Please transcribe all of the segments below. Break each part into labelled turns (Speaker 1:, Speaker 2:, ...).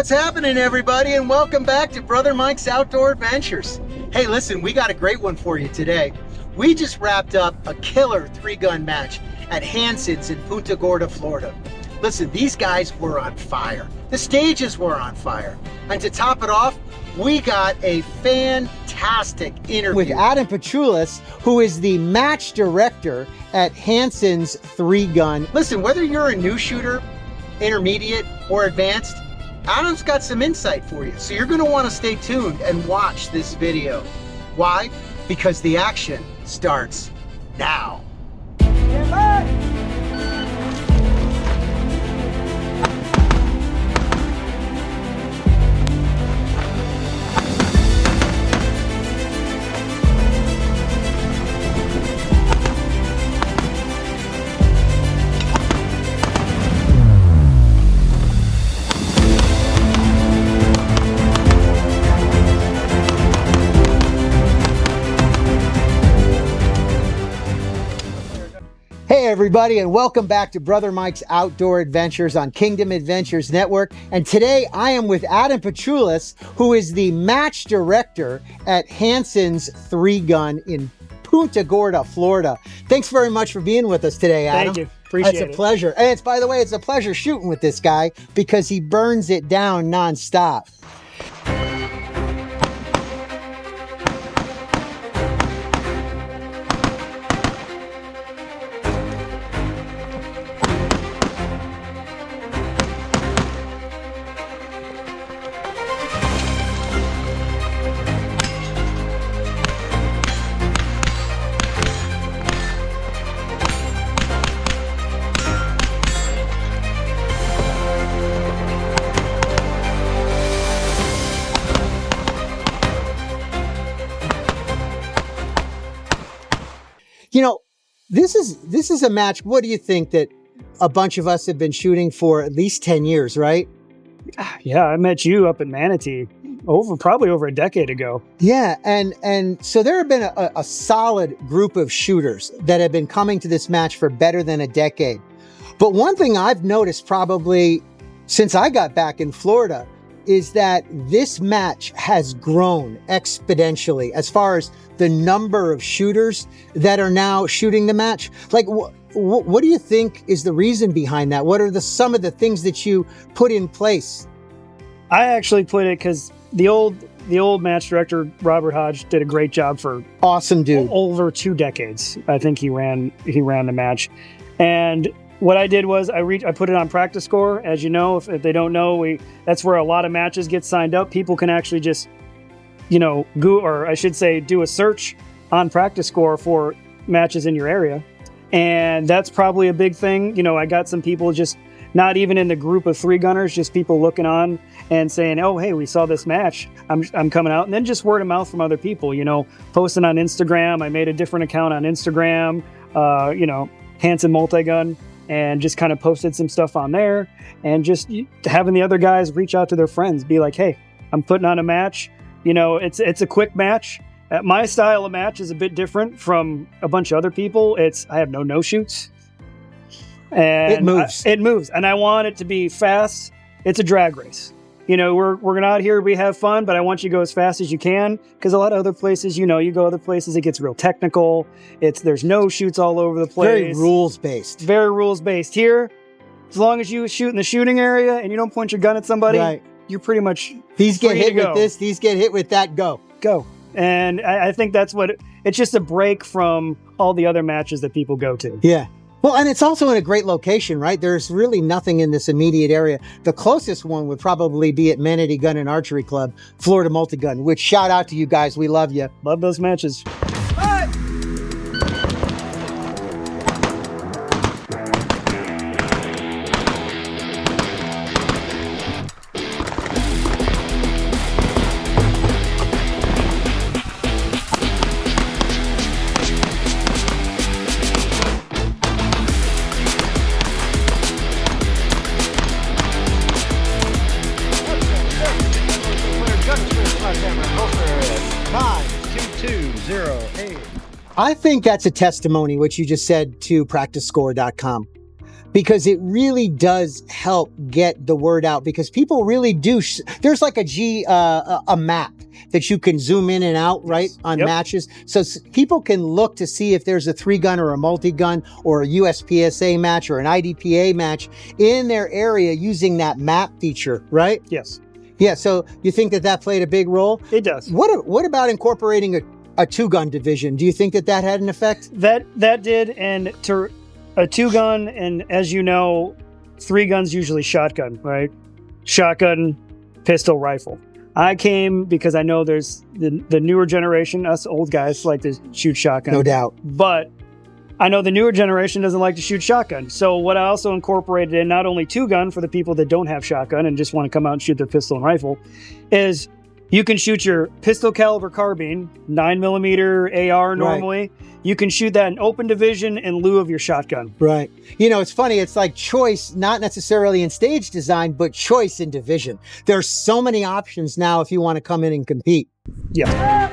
Speaker 1: What's happening, everybody, and welcome back to Brother Mike's Outdoor Adventures. Hey, listen, we got a great one for you today. We just wrapped up a killer 3-gun match at Hanson's in Punta Gorda, Florida. Listen, these guys were on fire. The stages were on fire. And to top it off, we got a fantastic interview
Speaker 2: with Adam Petrulis, who is the match director at Hanson's 3-gun.
Speaker 1: Listen, whether you're a new shooter, intermediate, or advanced, Adam's got some insight for you. So you're gonna wanna stay tuned and watch this video. Why? Because the action starts now. Get back!
Speaker 2: Hey everybody, and welcome back to Brother Mike's Outdoor Adventures on Kingdom Adventures Network. And today I am with Adam Petrulis, who is the match director at Hanson's 3-gun in Punta Gorda, Florida. Thanks very much for being with us today, Adam.
Speaker 3: Thank you. Appreciate it.
Speaker 2: It's a pleasure. And by the way, it's a pleasure shooting with this guy because he burns it down nonstop. You know, this is a match. What do you think that a bunch of us have been shooting for at least 10 years, right?
Speaker 3: Yeah, I met you up in Manatee probably over a decade ago.
Speaker 2: Yeah, and so there have been a solid group of shooters that have been coming to this match for better than a decade. But one thing I've noticed probably since I got back in Florida is that this match has grown exponentially as far as the number of shooters that are now shooting the match. Like, what do you think is the reason behind that? What are some of the things that you put in place?
Speaker 3: I actually put it because the old match director, Robert Hodge, did a great job for
Speaker 2: awesome dude
Speaker 3: over 2 decades. I think he ran the match. And what I did was I put it on Practice Score. As you know, if they don't know, that's where a lot of matches get signed up. People can actually just, do a search on Practice Score for matches in your area. And that's probably a big thing. I got some people just not even in the group of 3-gunners, just people looking on and saying, oh, hey, we saw this match. I'm coming out. And then just word of mouth from other people, posting on Instagram. I made a different account on Instagram, Hanson Multi-Gun, and just kind of posted some stuff on there, and just having the other guys reach out to their friends, be like, hey, I'm putting on a match. It's a quick match. My style of match is a bit different from a bunch of other people. I have no no-shoots. And it moves. And I want it to be fast. It's a drag race. We're out here, we have fun, but I want you to go as fast as you can, because a lot of other places, you go other places, it gets real technical. There's no shoots all over the place.
Speaker 2: Very rules-based.
Speaker 3: Very rules-based. Here, as long as you shoot in the shooting area and you don't point your gun at somebody, right, you're pretty much
Speaker 2: these get hit with this, these get hit with that, go.
Speaker 3: And I think that's it's just a break from all the other matches that people go to.
Speaker 2: Yeah. Well, and it's also in a great location, right? There's really nothing in this immediate area. The closest one would probably be at Manatee Gun and Archery Club, Florida Multi-Gun, which shout out to you guys. We love you.
Speaker 3: Love those matches.
Speaker 2: I think that's a testimony, what you just said, to PracticeScore.com. because it really does help get the word out, because people really do. There's like a map that you can zoom in and out, right, on matches. So people can look to see if there's a 3-gun or a multi-gun or a USPSA match or an IDPA match in their area using that map feature, right?
Speaker 3: Yes.
Speaker 2: Yeah. So you think that played a big role?
Speaker 3: It does.
Speaker 2: What about incorporating a 2-gun division? Do you think that had an effect?
Speaker 3: That did, and to a 2-gun, and as you know, 3 guns usually shotgun, right? Shotgun, pistol, rifle. I came because I know there's the newer generation, us old guys like to shoot shotgun.
Speaker 2: No doubt.
Speaker 3: But I know the newer generation doesn't like to shoot shotgun. So what I also incorporated in, not only 2-gun for the people that don't have shotgun and just want to come out and shoot their pistol and rifle, is you can shoot your pistol caliber carbine, 9mm AR normally. Right. You can shoot that in open division in lieu of your shotgun.
Speaker 2: Right. You know, it's funny. It's like choice, not necessarily in stage design, but choice in division. There's so many options now if you want to come in and compete.
Speaker 3: Yeah.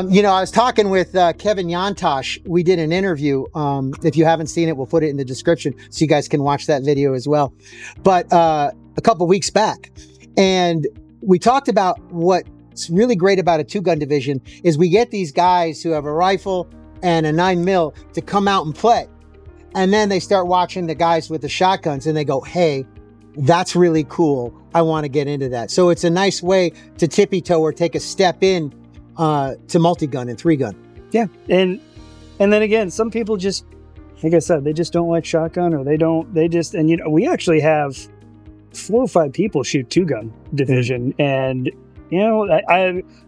Speaker 2: You know, I was talking with Kevin Yantosh. We did an interview. If you haven't seen it, we'll put it in the description so you guys can watch that video as well. But a couple weeks back, and we talked about what's really great about a 2-gun division is we get these guys who have a rifle and a 9mm to come out and play. And then they start watching the guys with the shotguns and they go, hey, that's really cool. I want to get into that. So it's a nice way to tippy toe or take a step in to multi-gun and 3-gun.
Speaker 3: Yeah. And then again, some people just, like I said, they just don't like shotgun, or and you know, we actually have 4 or 5 people shoot 2-gun division. And, you know,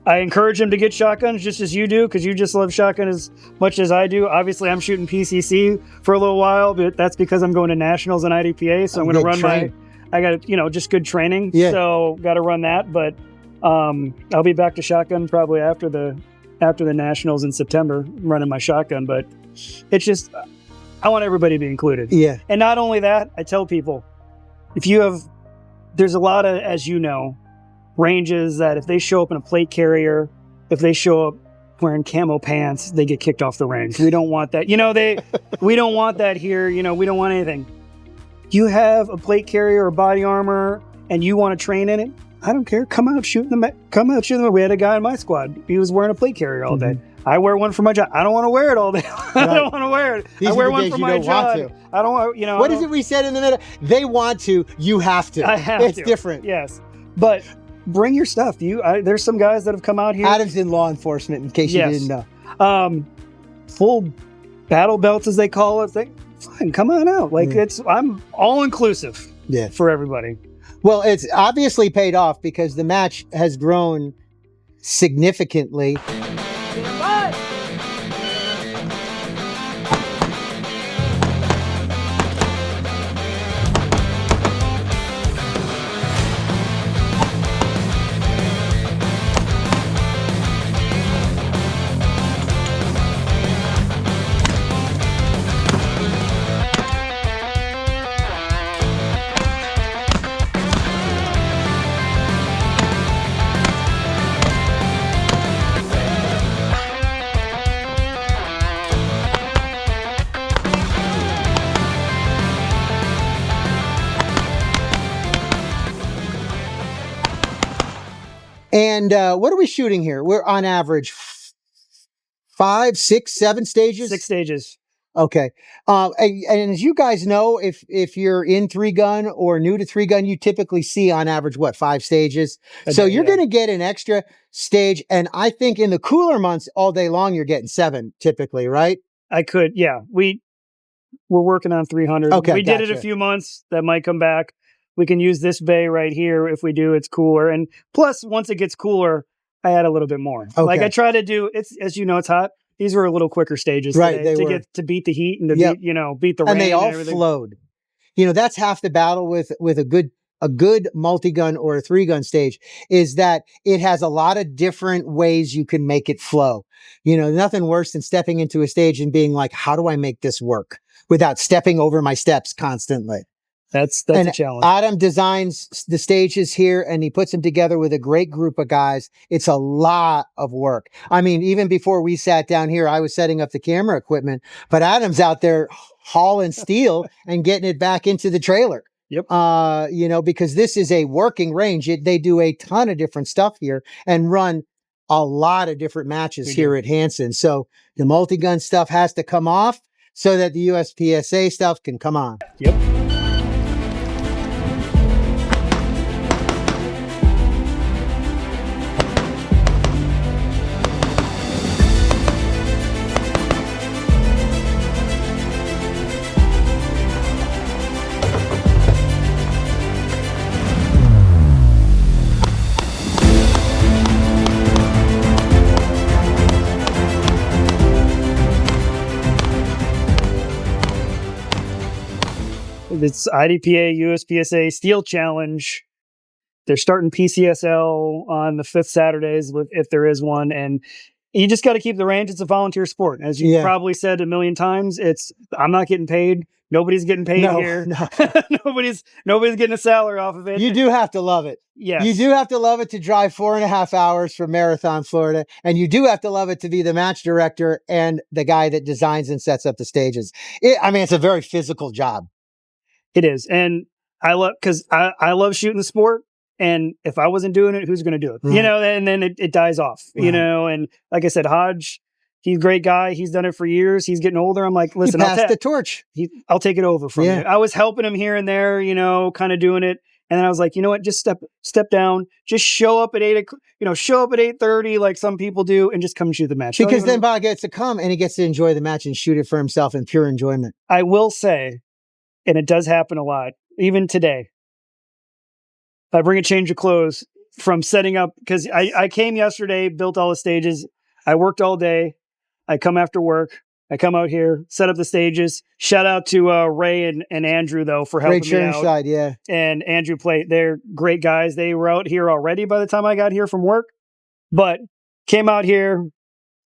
Speaker 3: I encourage them to get shotguns just as you do, because you just love shotgun as much as I do. Obviously, I'm shooting PCC for a little while, but that's because I'm going to nationals and IDPA. So I'm going to run I got, you know, just good training. Yeah. So got to run that. But I'll be back to shotgun probably after the nationals in September, running my shotgun. But it's just, I want everybody to be included.
Speaker 2: Yeah.
Speaker 3: And not only that, I tell people, there's a lot of, as you know, ranges that if they show up in a plate carrier, if they show up wearing camo pants, they get kicked off the range. We don't want that. You know, we don't want that here. You know, we don't want anything. You have a plate carrier or body armor and you want to train in it, I don't care. Come out shooting them. We had a guy in my squad. He was wearing a plate carrier all day. I wear one for my job. I don't want to wear it all day. I don't want to wear it. I wear one for my job. I don't want, you know.
Speaker 2: What is it we said in the middle? They want to, you have to.
Speaker 3: I have to.
Speaker 2: It's different.
Speaker 3: Yes. But bring your stuff. There's some guys that have come out here.
Speaker 2: Adam's in law enforcement, in case you didn't know.
Speaker 3: Full battle belts, as they call it. Fine, come on out. I'm all inclusive for everybody.
Speaker 2: Well, it's obviously paid off because the match has grown significantly. And what are we shooting here? We're on average 5, 6, 7 stages?
Speaker 3: 6 stages.
Speaker 2: Okay. And as you guys know, if you're in 3-gun or new to 3-gun, you typically see on average, 5 stages? So you're going to get an extra stage. And I think in the cooler months all day long, you're getting 7 typically, right?
Speaker 3: We're working on 300.
Speaker 2: Okay,
Speaker 3: we did it a few months. That might come back. We can use this bay right here. If we do, it's cooler. And plus, once it gets cooler, I add a little bit more.
Speaker 2: Okay.
Speaker 3: Like I try to do, it's, as you know, it's hot. these were a little quicker stages
Speaker 2: Right,
Speaker 3: today
Speaker 2: they
Speaker 3: to
Speaker 2: were.
Speaker 3: get to beat the heat and to
Speaker 2: Yep.
Speaker 3: beat the rain
Speaker 2: And they all
Speaker 3: everything.
Speaker 2: flowed. That's half the battle with a good multi-gun or a 3-gun stage, is that it has a lot of different ways you can make it flow. Nothing worse than stepping into a stage and being like, how do I make this work without stepping over my steps constantly?
Speaker 3: That's
Speaker 2: And
Speaker 3: a challenge.
Speaker 2: Adam designs the stages here and he puts them together with a great group of guys. It's a lot of work. I mean, even before we sat down here, I was setting up the camera equipment, but Adam's out there hauling steel and getting it back into the trailer.
Speaker 3: Yep.
Speaker 2: Because this is a working range. They do a ton of different stuff here and run a lot of different matches here at Hanson. So the multi-gun stuff has to come off so that the USPSA stuff can come on.
Speaker 3: Yep. It's IDPA USPSA Steel Challenge. They're starting PCSL on the 5th Saturdays if there is one, and you just got to keep the range. It's a volunteer sport, as you probably said a million times. I'm not getting paid. Nobody's getting paid here.
Speaker 2: No.
Speaker 3: nobody's getting a salary off of it.
Speaker 2: You do have to love it.
Speaker 3: Yes.
Speaker 2: You do have to love it to drive 4.5 hours from Marathon, Florida. And you do have to love it to be the match director and the guy that designs and sets up the stages. It's a very physical job.
Speaker 3: It is. And I love shooting the sport. And if I wasn't doing it, who's going to do it?
Speaker 2: Right.
Speaker 3: And then it dies off,
Speaker 2: Right.
Speaker 3: And like I said, Hodge, he's a great guy. He's done it for years. He's getting older. I'm like, listen,
Speaker 2: I'll pass the torch.
Speaker 3: I'll take it over from you. I was helping him here and there, kind of doing it. And then I was like, you know what? Just step down. Just show up at 8:30 like some people do, and just come and shoot the match.
Speaker 2: Because then Bob gets to come and he gets to enjoy the match and shoot it for himself in pure enjoyment.
Speaker 3: I will say, and it does happen a lot, even today. I bring a change of clothes from setting up, because I came yesterday, built all the stages. I worked all day. I come after work. I come out here, set up the stages. Shout out to Ray and Andrew, though, for helping me out.
Speaker 2: Side, yeah.
Speaker 3: And Andrew Plate, they're great guys. They were out here already by the time I got here from work, but came out here,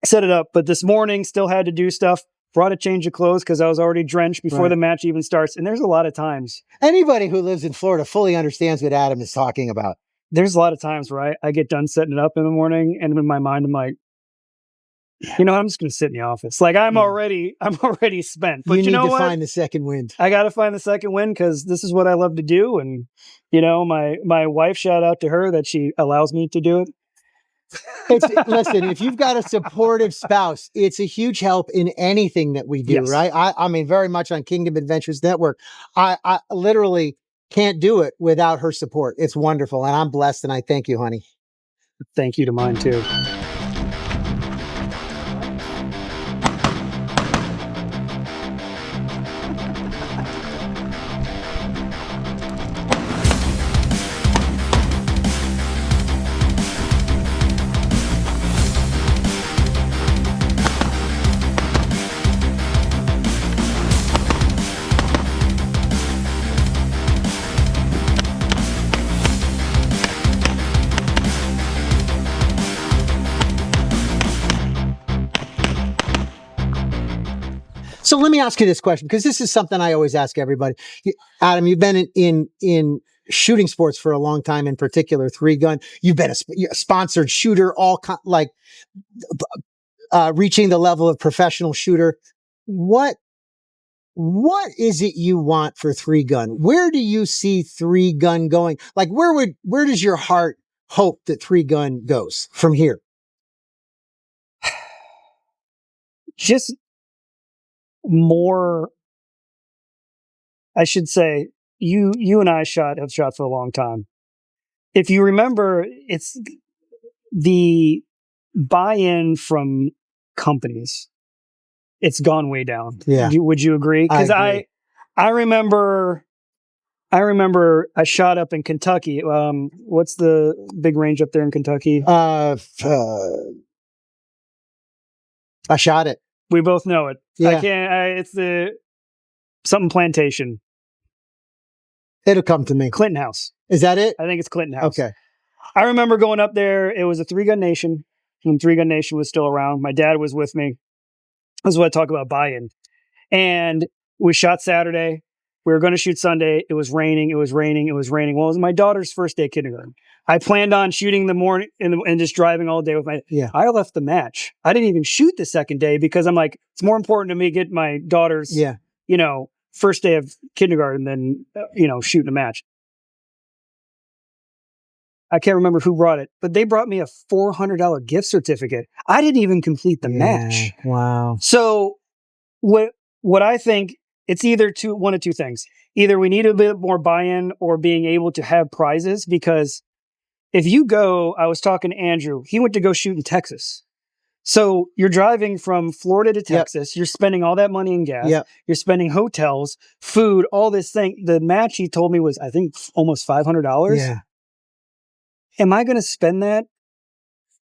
Speaker 3: set it up. But this morning, still had to do stuff. Brought a change of clothes because I was already drenched before the match even starts. And there's a lot of times.
Speaker 2: Anybody who lives in Florida fully understands what Adam is talking about.
Speaker 3: There's a lot of times where I get done setting it up in the morning, and in my mind, I'm like, I'm just going to sit in the office. Like I'm already spent. But
Speaker 2: you need to
Speaker 3: what?
Speaker 2: find the second wind.
Speaker 3: I got to find the second wind because this is what I love to do. And, my wife, shout out to her that she allows me to do it.
Speaker 2: Listen, if you've got a supportive spouse, it's a huge help in anything that we do, right? I mean, very much on Kingdom Adventures Network. I literally can't do it without her support. It's wonderful. And I'm blessed. And I thank you, honey.
Speaker 3: Thank you to mine too.
Speaker 2: So let me ask you this question, because this is something I always ask everybody. Adam, you've been in shooting sports for a long time, in particular 3-gun. You've been a sponsored shooter, reaching the level of professional shooter. What is it you want for 3-gun? Where do you see 3-gun going? Like, where does your heart hope that 3-gun goes from here?
Speaker 3: Just more, I should say, you and I have shot for a long time. If you remember, it's the buy-in from companies. It's gone way down.
Speaker 2: Yeah.
Speaker 3: Would you agree? Because I remember I shot up in Kentucky. What's the big range up there in Kentucky?
Speaker 2: I shot it.
Speaker 3: We both know it.
Speaker 2: Yeah.
Speaker 3: I can't. It's the something plantation.
Speaker 2: It'll come to me.
Speaker 3: Clinton House.
Speaker 2: Is that it?
Speaker 3: I think it's Clinton House.
Speaker 2: Okay.
Speaker 3: I remember going up there. It was a Three Gun Nation when Three Gun Nation was still around. My dad was with me. This is what I talk about buy-in. And we shot Saturday. We were going to shoot Sunday. It was raining. Well, it was my daughter's first day of kindergarten. I planned on shooting the morning and just driving all day with my.
Speaker 2: Yeah.
Speaker 3: I left the match. I didn't even shoot the second day because I'm like, it's more important to me get my daughter's, first day of kindergarten than, shooting a match. I can't remember who brought it, but they brought me a $400 gift certificate. I didn't even complete the match.
Speaker 2: Wow.
Speaker 3: So what I think, it's either one of two things. Either we need a bit more buy-in or being able to have prizes, because if you go, I was talking to Andrew, he went to go shoot in Texas. So you're driving from Florida to Texas. Yep. You're spending all that money in gas.
Speaker 2: Yep.
Speaker 3: You're spending hotels, food, all this thing. The match he told me was, I think, almost $500.
Speaker 2: Yeah.
Speaker 3: Am I going to spend that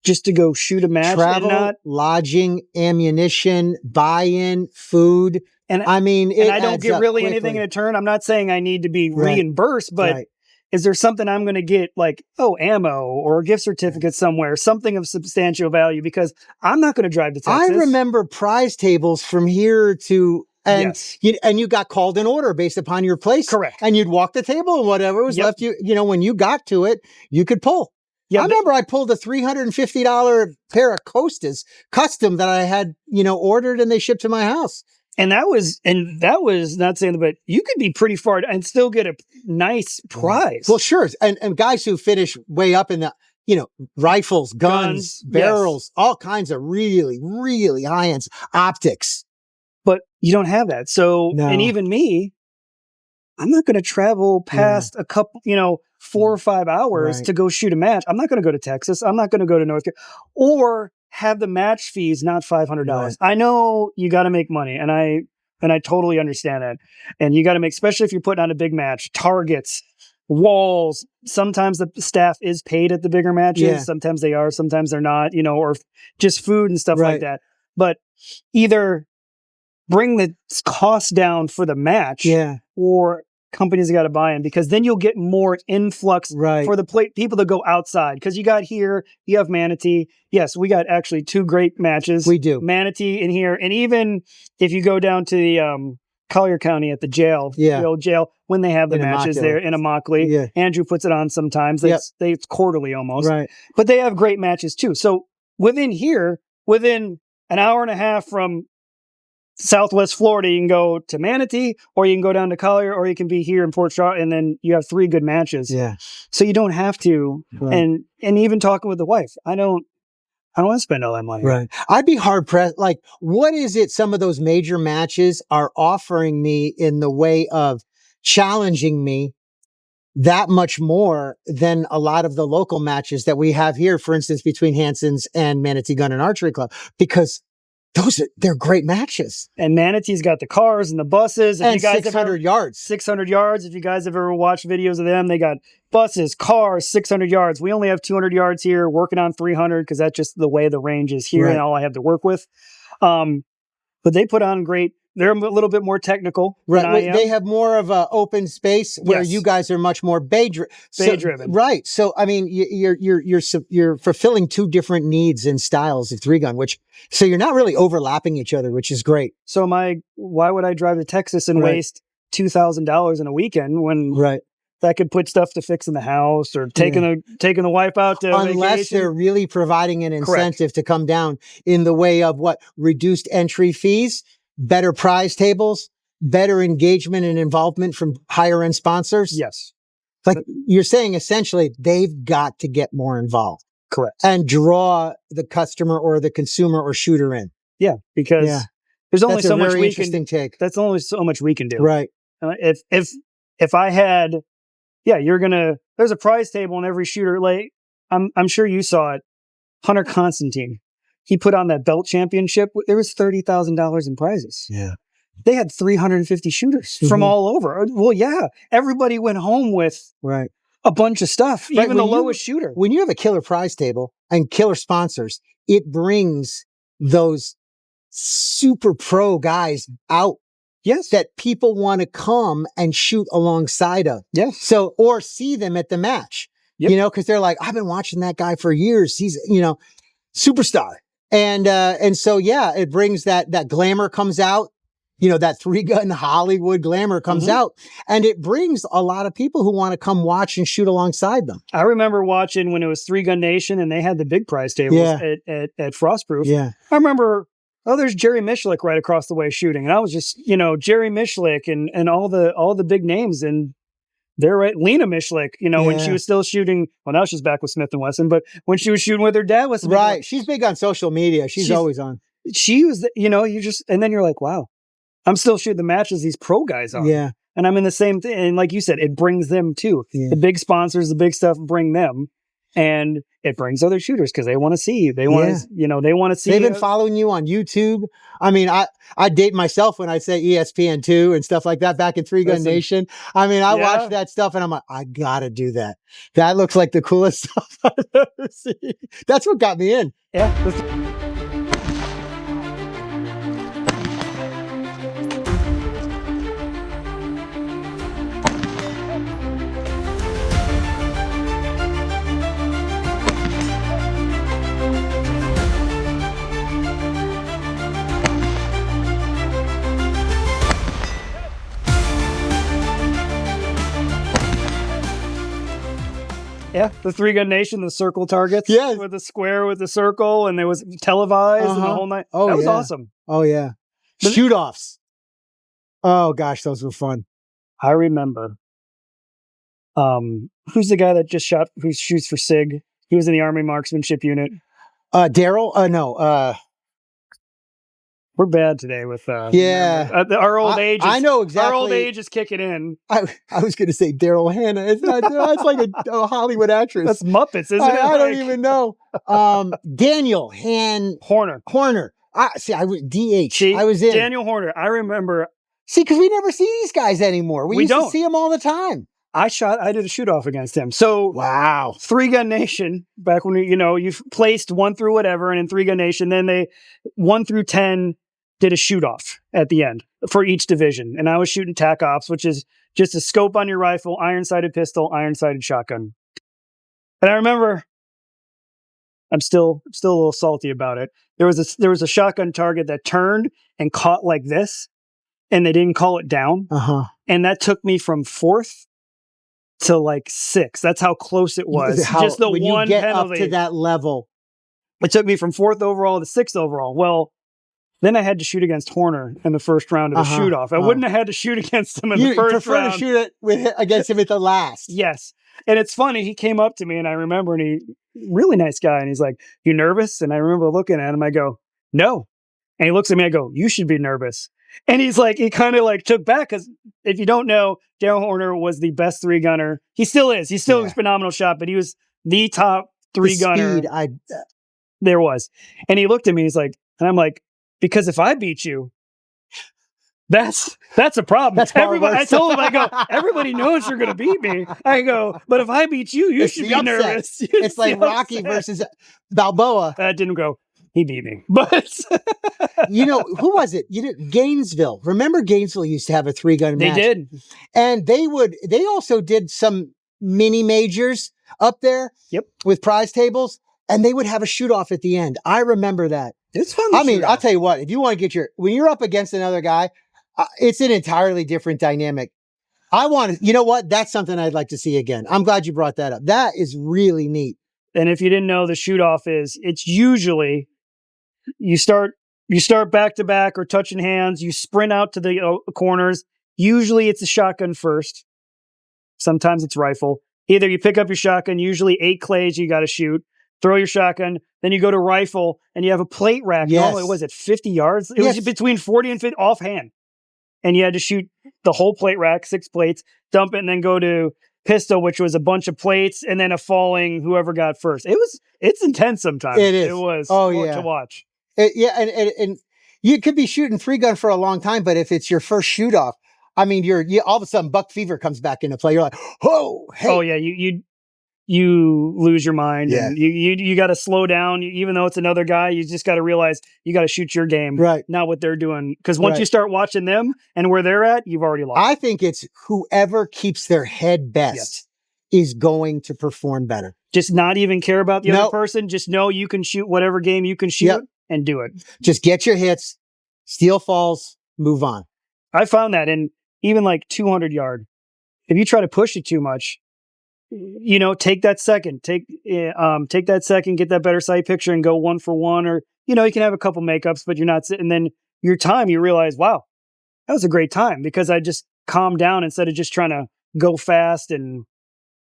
Speaker 3: just to go shoot a match?
Speaker 2: Travel, lodging, ammunition, buy-in, food.
Speaker 3: And
Speaker 2: I mean,
Speaker 3: and I don't get really anything in return. I'm not saying I need to be reimbursed, but is there something I'm going to get, like, ammo or a gift certificate somewhere, something of substantial value? Because I'm not going to drive to Texas.
Speaker 2: I remember prize tables from here to, and you got called in order based upon your place.
Speaker 3: Correct.
Speaker 2: And you'd walk the table and whatever was left, when you got to it, you could pull. I remember I pulled a $350 pair of Costas custom that I had, ordered, and they shipped to my house.
Speaker 3: And that was not saying, but you could be pretty far and still get a nice prize.
Speaker 2: Well, sure. And guys who finish way up in the, rifles, guns, barrels, all kinds of really, really high-end optics.
Speaker 3: But you don't have that. So, and even me, I'm not going to travel past a couple, 4 or 5 hours to go shoot a match. I'm not going to go to Texas. I'm not going to go to North Carolina or have the match fees not $500. Right. I know you got to make money, and I totally understand that. And you got to make, especially if you're putting on a big match, targets, walls. Sometimes the staff is paid at the bigger matches. Yeah. Sometimes they are, sometimes they're not, or just food and stuff like that. But either bring the cost down for the match, or companies got to buy in, because then you'll get more influx for the people that go outside. Because you have Manatee. Yes, we got actually 2 great matches.
Speaker 2: We do.
Speaker 3: Manatee in here. And even if you go down to the Collier County at the jail, the old jail, when they have the matches there in Immokalee, Andrew puts it on sometimes. It's quarterly almost. Right. But they have great matches too. So within an hour and a half from Southwest Florida, you can go to Manatee, or you can go down to Collier, or you can be here in Port Charlotte, and then you have 3 good matches. Yeah. So you don't have to. Right. And even talking with the wife, I don't want to spend all that money.
Speaker 2: Right. I'd be hard pressed. Like, what is it some of those major matches are offering me in the way of challenging me that much more than a lot of the local matches that we have here, for instance, between Hanson's and Manatee Gun and Archery Club? Because they're great matches.
Speaker 3: And Manatee's got the cars and the buses.
Speaker 2: And 600 yards.
Speaker 3: 600 yards. If you guys have ever watched videos of them, they got buses, cars, 600 yards. We only have 200 yards here, working on 300, because that's just the way the range is here and all I have to work with. But they put on great. They're a little bit more technical.
Speaker 2: Right. They have more of an open space where you guys are much more bay-driven. Right. So, I mean, you're fulfilling 2 different needs and styles of 3-gun, so you're not really overlapping each other, which is great.
Speaker 3: So why would I drive to Texas and waste $2,000 in a weekend when that could put stuff to fix in the house, or taking the wife out to
Speaker 2: unless
Speaker 3: vacation?
Speaker 2: They're really providing an incentive to come down in the way of reduced entry fees, better prize tables, better engagement and involvement from higher end sponsors.
Speaker 3: Yes.
Speaker 2: Like you're saying, essentially, they've got to get more involved.
Speaker 3: Correct.
Speaker 2: And draw the customer or the consumer or shooter in.
Speaker 3: Yeah, because there's only so much we can
Speaker 2: take.
Speaker 3: That's only so much we can do.
Speaker 2: Right.
Speaker 3: If I had, there's a prize table in every shooter. Like I'm sure you saw it. Hunter Constantine, he put on that belt championship. There was $30,000 in prizes.
Speaker 2: Yeah.
Speaker 3: They had 350 shooters from all over. Well, everybody went home with a bunch of stuff, even the lowest shooter.
Speaker 2: When you have a killer prize table and killer sponsors, it brings those super pro guys out
Speaker 3: Yes.
Speaker 2: that people want to come and shoot alongside of.
Speaker 3: Yes.
Speaker 2: So, or see them at the match,
Speaker 3: Yep.
Speaker 2: you know, cause they're like, I've been watching that guy for years. He's, you know, superstar. And so, yeah, it brings that glamour comes out, you know, that 3-gun Hollywood glamour comes out, and it brings a lot of people who want to come watch and shoot alongside them.
Speaker 3: I remember watching when it was 3 Gun Nation and they had the big prize tables at Frostproof.
Speaker 2: Yeah.
Speaker 3: I remember, there's Jerry Mishlik right across the way shooting. And I was just, you know, Jerry Mishlik and all the big names. And they're right. Lena Mishlik, you know, when she was still shooting, well, now she's back with Smith & Wesson, but when she was shooting with her dad was
Speaker 2: right. She's big on social media. She's always on.
Speaker 3: She was, you know, and then you're like, wow, I'm still shooting the matches these pro guys are.
Speaker 2: Yeah.
Speaker 3: And I'm in the same thing. And like you said, it brings them too.
Speaker 2: Yeah.
Speaker 3: The big sponsors, the big stuff bring them. And it brings other shooters because they want to see you. They want to, you know, they want to see.
Speaker 2: They've been following you on YouTube. I mean, I date myself when I say ESPN2 and stuff like that back in 3-Gun Nation. I mean, I watch that stuff and I'm like, I gotta do that. That looks like the coolest stuff I've ever seen. That's what got me in.
Speaker 3: Yeah. Yeah, the 3-Gun Nation, the circle targets.
Speaker 2: Yeah.
Speaker 3: With the square with the circle, and it was televised and the whole night.
Speaker 2: Oh,
Speaker 3: that was awesome.
Speaker 2: Oh, yeah. Shoot-offs. Oh, gosh, those were fun.
Speaker 3: I remember. Who's the guy that just who shoots for SIG? He was in the Army Marksmanship Unit.
Speaker 2: Daryl? No.
Speaker 3: We're bad today with our old age.
Speaker 2: I know exactly.
Speaker 3: Our old age is kicking in.
Speaker 2: I was going to say Daryl Hannah. It's not. It's like a Hollywood actress.
Speaker 3: That's Muppets, isn't it?
Speaker 2: I don't even know. Daniel
Speaker 3: Horner.
Speaker 2: I was DH. I was in
Speaker 3: Daniel Horner. I remember.
Speaker 2: See, because we never see these guys anymore. We used to see them all the time.
Speaker 3: I did a shoot off against him. So
Speaker 2: wow,
Speaker 3: 3-Gun Nation. Back when you've placed 1 through whatever, and in 3-Gun Nation, then they 1 through 10 did a shoot off at the end for each division, and I was shooting TAC Ops, which is just a scope on your rifle, iron sighted pistol, iron sighted shotgun. And I remember, I'm still a little salty about it. There was a shotgun target that turned and caught like this, and they didn't call it down, and that took me from 4th to like 6. That's how close it was. Just the
Speaker 2: when
Speaker 3: one
Speaker 2: you get
Speaker 3: penalty
Speaker 2: up to that level.
Speaker 3: It took me from 4th overall to 6th overall. Well, then I had to shoot against Horner in the first round of the shoot off. I wouldn't have had to shoot against him in the first round.
Speaker 2: You prefer to shoot against him at the last.
Speaker 3: Yes. And it's funny. He came up to me and I remember, and really nice guy. And he's like, "You nervous?" And I remember looking at him. I go, "No." And he looks at me. I go, "You should be nervous." And he's like, he kind of like took back, because if you don't know, Daryl Horner was the best 3-gunner. He still is. He's still a phenomenal shot, but he was the top 3-gunner there was. And he looked at me. He's like, and I'm like, because if I beat you, that's a problem.
Speaker 2: That's
Speaker 3: everybody. I told him, I go, everybody knows you're going to beat me. I go, but if I beat you, you should be nervous.
Speaker 2: It's like Rocky versus Balboa.
Speaker 3: That didn't go. He beat me, but
Speaker 2: who was it? Gainesville. Remember Gainesville used to have a 3-gun match.
Speaker 3: They did.
Speaker 2: And they also did some mini majors up there.
Speaker 3: Yep.
Speaker 2: With prize tables, and they would have a shoot off at the end. I remember that.
Speaker 3: It's fun.
Speaker 2: I mean, I'll tell you what, if you want to get when you're up against another guy, it's an entirely different dynamic. You know what? That's something I'd like to see again. I'm glad you brought that up. That is really neat.
Speaker 3: And if you didn't know, the shoot off it's usually you start back to back or touching hands. You sprint out to the corners. Usually it's a shotgun first. Sometimes it's rifle. Either you pick up your shotgun, usually 8 clays you got to shoot, throw your shotgun, then you go to rifle and you have a plate rack.
Speaker 2: Yes.
Speaker 3: Normally, was it 50 yards? It was between 40 and 50 offhand. And you had to shoot the whole plate rack, 6 plates, dump it, and then go to pistol, which was a bunch of plates and then a falling whoever got first. It's intense sometimes.
Speaker 2: It is.
Speaker 3: It was to watch.
Speaker 2: And you could be shooting 3-gun for a long time, but if it's your first shoot off, I mean, you all of a sudden buck fever comes back into play. You're like, oh, hey.
Speaker 3: Oh yeah, you you lose your mind.
Speaker 2: Yeah.
Speaker 3: And you got to slow down. Even though it's another guy, you just got to realize you got to shoot your game,
Speaker 2: Right.
Speaker 3: not what they're doing. Because once
Speaker 2: Right.
Speaker 3: you start watching them and where they're at, you've already lost.
Speaker 2: I think it's whoever keeps their head best is going to perform better.
Speaker 3: Just not even care about the
Speaker 2: Nope.
Speaker 3: other person. Just know you can shoot whatever game you can shoot
Speaker 2: Yep.
Speaker 3: and do it.
Speaker 2: Just get your hits, steal falls, move on.
Speaker 3: I found that in even like 200 yard. If you try to push it too much, take that second, take that second, get that better sight picture and go 1 for 1, or, you can have a couple makeups, but you're not sitting. And then your time, you realize, wow, that was a great time because I just calmed down instead of just trying to go fast and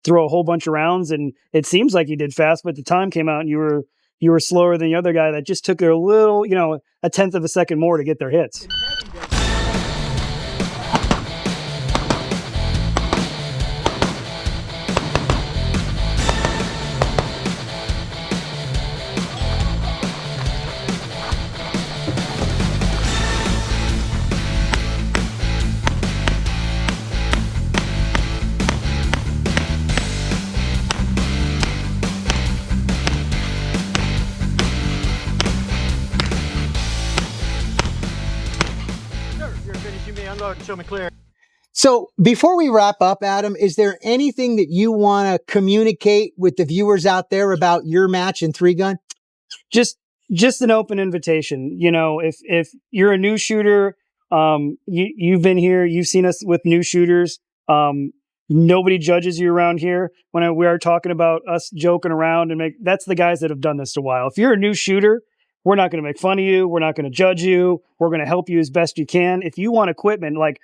Speaker 3: throw a whole bunch of rounds. And it seems like you did fast, but the time came out and you were slower than the other guy that just took a little, a tenth of a second more to get their hits.
Speaker 1: Show me clear.
Speaker 2: So before we wrap up, Adam, is there anything that you want to communicate with the viewers out there about your match in 3-gun?
Speaker 3: Just an open invitation. If you're a new shooter, you've been here, you've seen us with new shooters. Nobody judges you around here. When we are talking about us joking around that's the guys that have done this a while. If you're a new shooter, we're not going to make fun of you. We're not going to judge you. We're going to help you as best you can. If you want equipment, like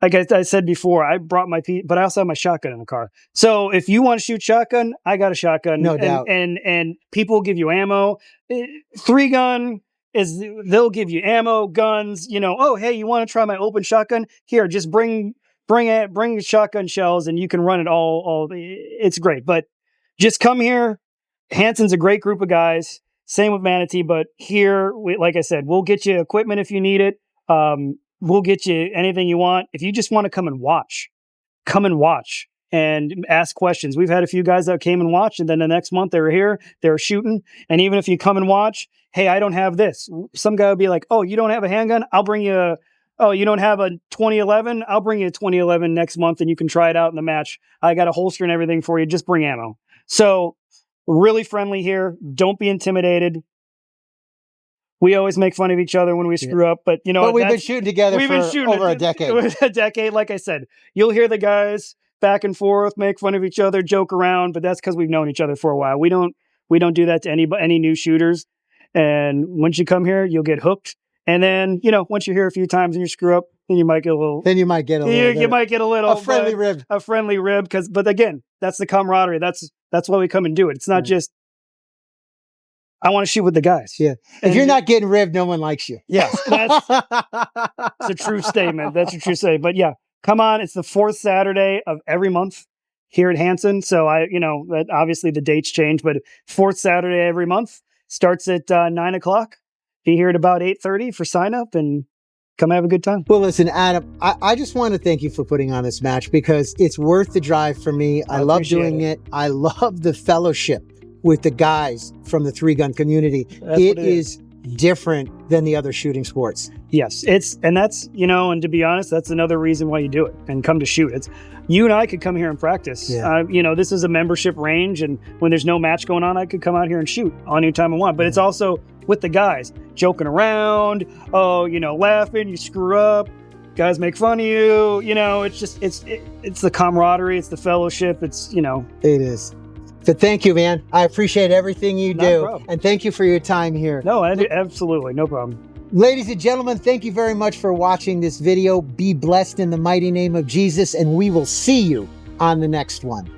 Speaker 3: I said before, I brought but I also have my shotgun in the car. So if you want to shoot shotgun, I got a shotgun.
Speaker 2: No doubt.
Speaker 3: And people will give you ammo. 3-gun they'll give you ammo, guns. Oh, hey, you want to try my open shotgun? Here, just bring shotgun shells and you can run it all. It's great. But just come here. Hanson's a great group of guys. Same with Manatee, but here, like I said, we'll get you equipment if you need it. We'll get you anything you want. If you just want to come and watch and ask questions. We've had a few guys that came and watched, and then the next month they were here, they were shooting. And even if you come and watch, hey, I don't have this. Some guy would be like, oh, you don't have a handgun? I'll bring you you don't have a 2011? I'll bring you a 2011 next month and you can try it out in the match. I got a holster and everything for you. Just bring ammo. So really friendly here. Don't be intimidated. We always make fun of each other when we screw up, but
Speaker 2: we've been shooting together for over a decade.
Speaker 3: A decade, like I said. You'll hear the guys back and forth, make fun of each other, joke around, but that's because we've known each other for a while. We don't do that to any new shooters. And once you come here, you'll get hooked. And then, once you're here a few times and you screw up, then you might get a little.
Speaker 2: Then you might get a little.
Speaker 3: You might get a little.
Speaker 2: A friendly rib.
Speaker 3: A friendly rib, but again, that's the camaraderie. That's why we come and do it. It's not just, I want to shoot with the guys.
Speaker 2: Yeah. If you're not getting ribbed, no one likes you.
Speaker 3: Yes. That's a true statement. That's a true statement. But yeah, come on. It's the 4th Saturday of every month here at Hanson. So that obviously the dates change, but 4th Saturday every month starts at 9:00. Be here at about 8:30 for sign up and come have a good time.
Speaker 2: Well, listen, Adam, I just want to thank you for putting on this match because it's worth the drive for me. I love doing it. I love the fellowship with the guys from the 3-gun community. It is different than the other shooting sports.
Speaker 3: Yes, and to be honest, that's another reason why you do it and come to shoot. It's you and I could come here and practice.
Speaker 2: Yeah.
Speaker 3: This is a membership range, and when there's no match going on, I could come out here and shoot anytime I want. But it's also with the guys joking around, laughing, you screw up, guys make fun of you. It's the camaraderie, it's the fellowship, It
Speaker 2: is. So thank you, man. I appreciate everything you do.
Speaker 3: Problem.
Speaker 2: And thank you for your time here.
Speaker 3: No, absolutely. No problem.
Speaker 2: Ladies and gentlemen, thank you very much for watching this video. Be blessed in the mighty name of Jesus, and we will see you on the next one.